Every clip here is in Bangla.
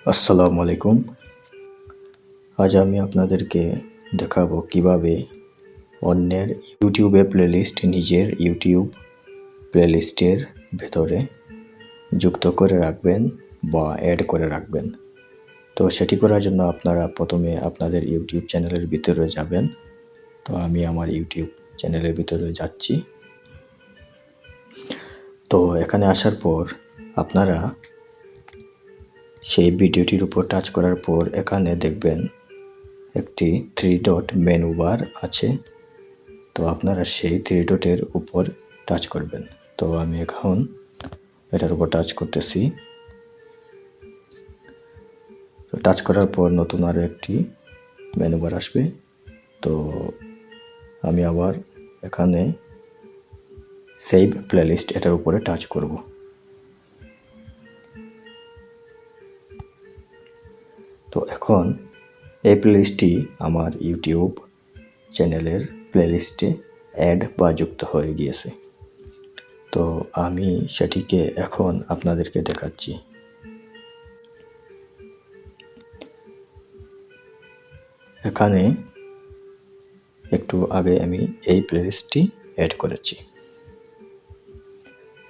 আসসালামু আলাইকুম। আজ আমি আপনাদেরকে দেখাবো কিভাবে অন্যের ইউটিউবে প্লেলিস্ট নিজের ইউটিউব প্লেলিস্টের ভেতরে যুক্ত করে রাখবেন বা অ্যাড করে রাখবেন। তো সেটি করার জন্য আপনারা প্রথমে আপনাদের ইউটিউব চ্যানেলের ভিতরে যাবেন। তো আমি আমার ইউটিউব চ্যানেলের ভিতরে যাচ্ছি। তো এখানে আসার পর আপনারা সেই ভিডিওটির উপর টাচ করার পর এখানে দেখবেন একটি 3 ডট মেনু বার আছে। তো আপনারা সেই 3 ডটের উপর টাচ করবেন। তো আমি এখন এটার উপর টাচ করতেছি। তো টাচ করার পর নতুন আরও একটি মেনু বার আসবে। তো আমি আবার এখানে সেভ প্লেলিস্ট এটার উপরে টাচ করব। তো এখন এই প্লেলিস্টটি আমার ইউটিউব চ্যানেলের প্লেলিস্টে অ্যাড বা যুক্ত হয়ে গিয়েছে। তো আমি সেটিকে এখন আপনাদেরকে দেখাচ্ছি। এখানে একটু আগে আমি এই প্লেলিস্টটি অ্যাড করেছি।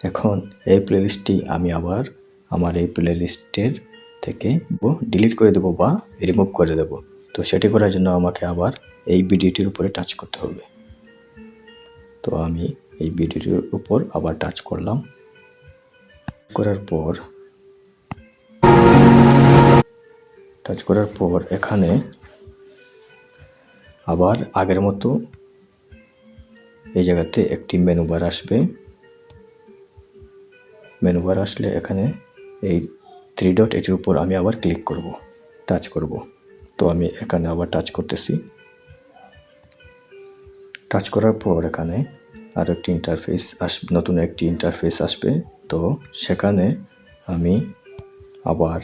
এখন এই প্লেলিস্টটি আমি আবার আমার এই প্লেলিস্টের থেকে ডিলিট করে দেব বা রিমুভ করে দেব। তো সেটি করার জন্য আমাকে আবার এই ভিডিওটির উপরে টাচ করতে হবে। তো আমি এই ভিডিওটির উপর আবার টাচ করলাম। টাচ করার পর এখানে আবার আগের মতো এই জায়গাতে একটি মেনু বার আসবে। মেনু বার আসলে এখানে এই 3 ডট এটির উপর আমি আবার ক্লিক করব, টাচ করব। তো আমি এখানে আবার টাচ করতেছি। টাচ করার পর এখানে আর একটি ইন্টারফেস আসবে, নতুন একটি ইন্টারফেস আসবে। তো সেখানে আমি আবার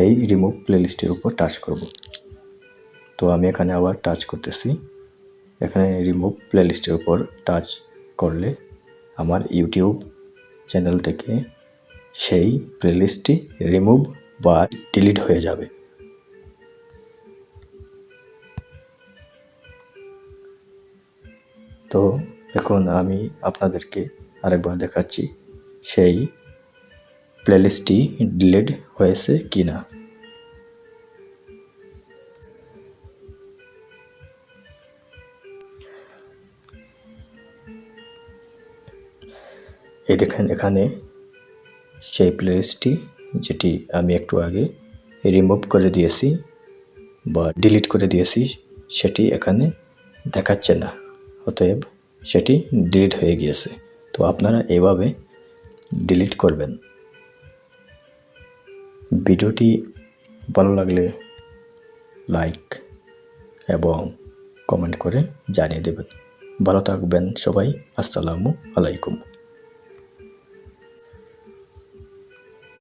এই রিমুভ প্লেলিস্টের উপর টাচ করব। তো আমি এখানে আবার টাচ করতেছি। এখানে রিমুভ প্লেলিস্টের উপর টাচ করলে আমার ইউটিউব চ্যানেল থেকে সেই প্লেলিস্টটি রিমুভ বা ডিলিট হয়ে যাবে। তো এখন আমি আপনাদেরকে আরেকবার দেখাচ্ছি সেই প্লেলিস্টটি ডিলিট হয়েছে কিনা। এই দেখেন এখানে সেই প্লেলিস্টটি যেটি আমি একটু আগে রিমুভ করে দিয়েছি বা ডিলিট করে দিয়েছি সেটি এখানে দেখাচ্ছে না, অতএব সেটি ডিলিট হয়ে গিয়েছে। তো আপনারা এভাবে ডিলিট করবেন। ভিডিওটি ভালো লাগলে লাইক এবং কমেন্ট করে জানিয়ে দেবেন। ভালো থাকবেন সবাই। আসসালামু আলাইকুম।